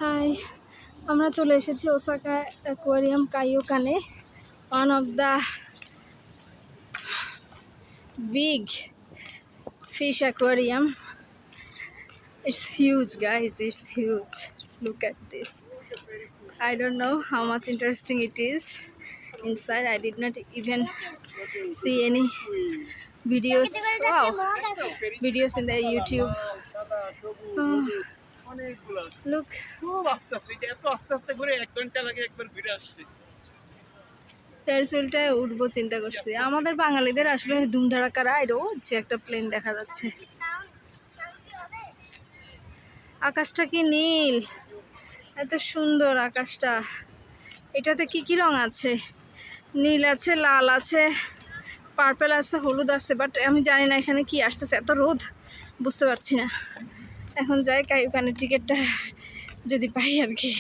High, আমরা চলে এসেছি ওসাকা অ্যাকোয়ারিয়াম কাইয়োকানে, one of the big fish aquarium. It's huge, guys. It's huge. Look at this. I don't know how much interesting it is inside. I did not even see any videos. Wow, videos in the YouTube. Oh, look. প্যারাসুলটায় উঠবো চিন্তা করছি। আমাদের বাঙালিদের আসলে ধুমধাড়াকা ride. ও যে একটা plane দেখা যাচ্ছে। আকাশটা কি নীল, এত সুন্দর আকাশটা। এটাতে কি কি রং আছে? নীল আছে, লাল আছে, পার্পেল আছে, হলুদ আছে, বাট আমি জানি না এখানে কি আসতেছে। এত রোদ, বুঝতে পারছি না। এখন যাই কাইয়োকানের টিকিটটা যদি পাই আর কি।